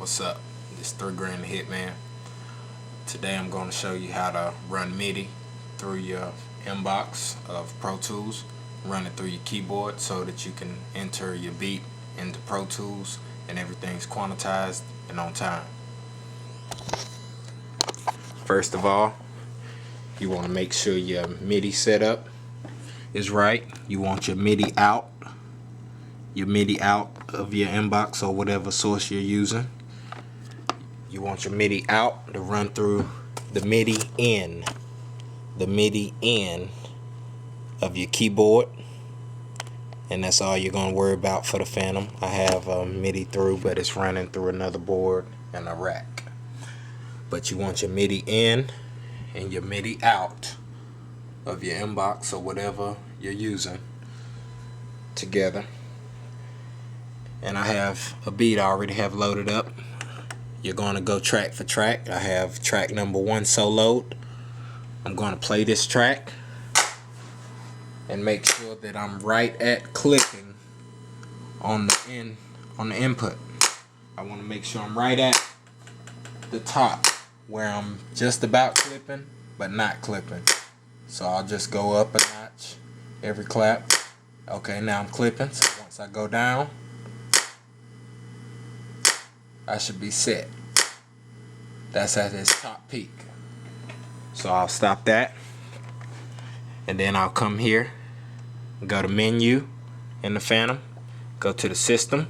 What's up? This 3 Grand Hitman. Today I'm going to show you how to run MIDI through your inbox of Pro Tools. Run it through your keyboard so that you can enter your beat into Pro Tools and everything's quantitized and on time. First of all, you want to make sure your MIDI setup is right. You want your MIDI out of your inbox or whatever source you're using. You want your MIDI out to run through the MIDI in of your keyboard, and that's all you're going to worry about for the Phantom. I have MIDI through, but it's running through another board and a rack. But you want your MIDI in and your MIDI out of your inbox or whatever you're using together. And I have a beat I already have loaded up. You're going to go track for track. I have track number 1 soloed. I'm going to play this track and make sure that I'm right at clicking on the input. I want to make sure I'm right at the top where I'm just about clipping but not clipping. So I'll just go up a notch every clap. Okay, now I'm clipping. So once I go down, I should be set. That's at its top peak. So I'll stop that, and then I'll come here, go to menu in the Phantom, go to the system.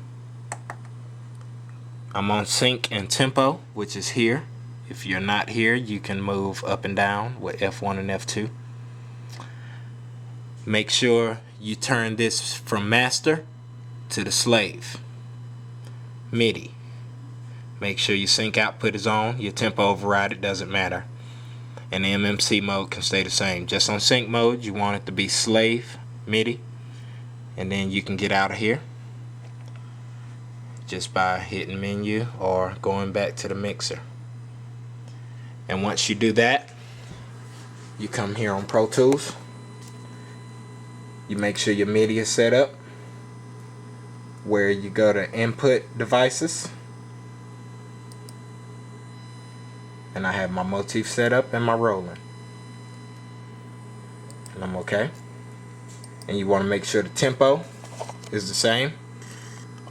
I'm on sync and tempo, which is here. If you're not here, you can move up and down with F1 and F2. Make sure you turn this from master to the slave MIDI. Make sure your sync output is on. Your tempo override, it doesn't matter. And the MMC mode can stay the same. Just on sync mode, you want it to be slave MIDI. And then you can get out of here just by hitting menu or going back to the mixer. And once you do that, you come here on Pro Tools. You make sure your MIDI is set up, where you go to input devices. And I have my motif set up and my rolling. And I'm okay. And you want to make sure the tempo is the same.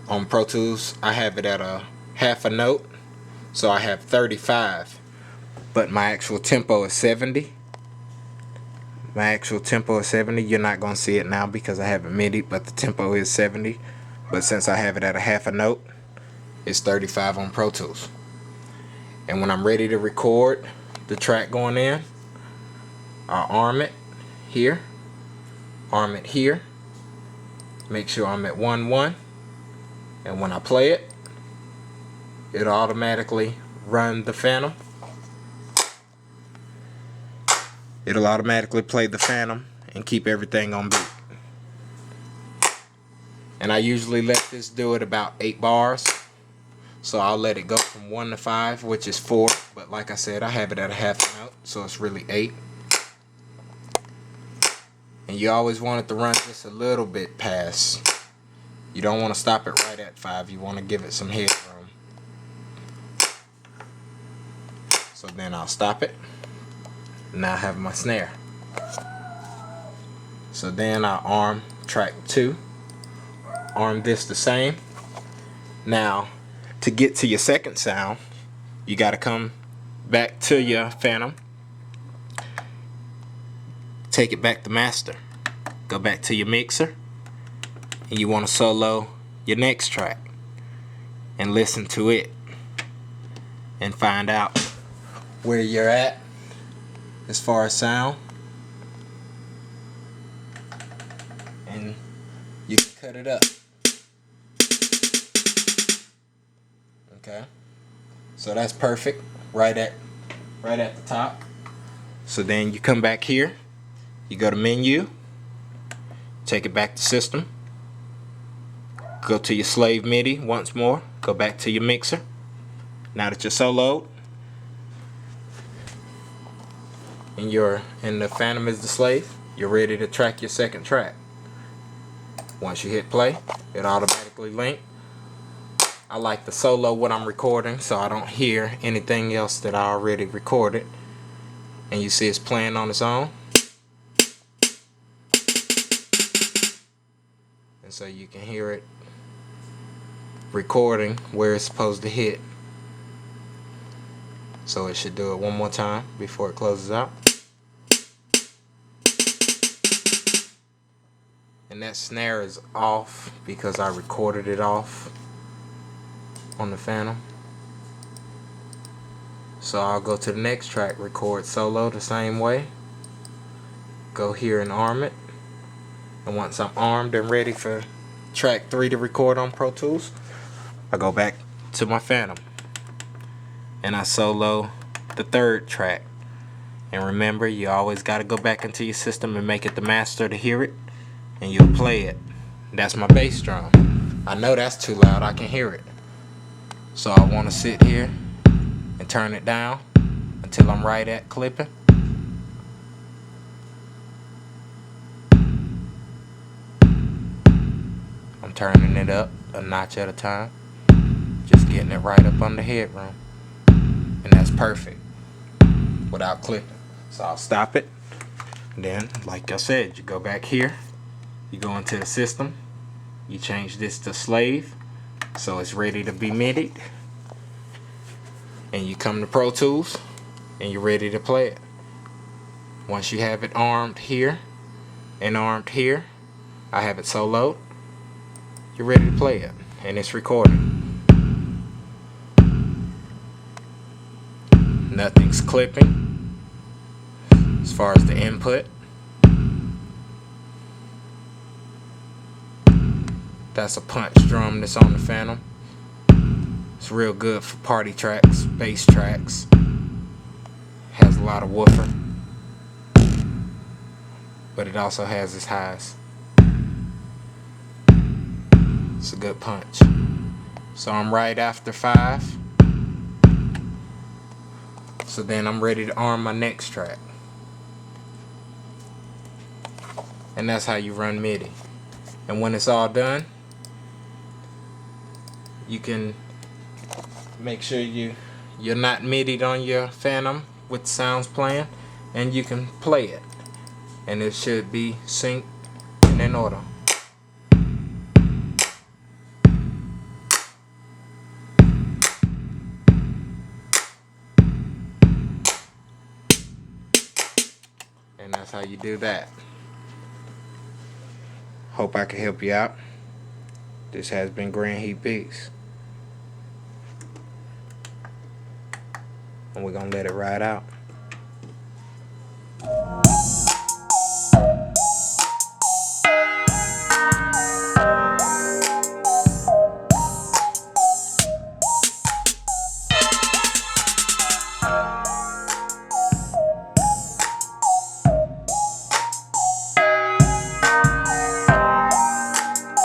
On Pro Tools, I have it at a half a note. So I have 35. But my actual tempo is 70. My actual tempo is 70. You're not going to see it now because I have it MIDI, but the tempo is 70. But since I have it at a half a note, it's 35 on Pro Tools. And when I'm ready to record the track going in, I'll arm it here, arm it here, make sure I'm at 1-1, and when I play it, it'll automatically run the Phantom. It'll automatically play the Phantom and keep everything on beat. And I usually let this do it about 8 bars. So I'll let it go from 1 to 5, which is 4. But like I said, I have it at a half a note, so it's really 8. And you always want it to run just a little bit past. You don't want to stop it right at 5. You want to give it some headroom. So then I'll stop it. Now I have my snare. So then I'll arm track 2. Arm this the same. Now, to get to your second sound, you got to come back to your Phantom, take it back to master, go back to your mixer, and you want to solo your next track and listen to it and find out where you're at as far as sound, and you can cut it up. Okay, so that's perfect, right at the top. So then you come back here, you go to menu, take it back to system, go to your slave MIDI once more, go back to your mixer. Now that you're soloed and the Phantom is the slave, you're ready to track your second track. Once you hit play, it automatically links. I like to solo what I'm recording so I don't hear anything else that I already recorded. And you see it's playing on its own. And so you can hear it recording where it's supposed to hit. So it should do it one more time before it closes out. And that snare is off because I recorded it off on the Phantom. So I'll go to the next track, record solo the same way. Go here and arm it. And once I'm armed and ready for track 3 to record on Pro Tools, I go back to my Phantom and I solo the 3rd track. And remember, you always got to go back into your system and make it the master to hear it, and you'll play it. That's my bass drum. I know that's too loud, I can hear it. So I want to sit here and turn it down until I'm right at clipping. I'm turning it up a notch at a time, just getting it right up on the headroom, and that's perfect without clipping. So I'll stop it. And then, like I said, you go back here, you go into the system, you change this to slave so it's ready to be MIDI'd, and you come to Pro Tools and you're ready to play it. Once you have it armed here and armed here, I have it soloed, you're ready to play it, and it's recording. Nothing's clipping as far as the input. That's a punch drum that's on the Phantom. It's real good for party tracks, bass tracks. Has a lot of woofer, but it also has its highs. It's a good punch. So I'm right after 5. So then I'm ready to arm my next track. And that's how you run MIDI. And when it's all done, you can make sure you're not MIDI'd on your Phantom with sounds playing, and you can play it. And it should be synced and in order. And that's how you do that. Hope I can help you out. This has been Grand Heat Beats. And we're gonna let it ride out.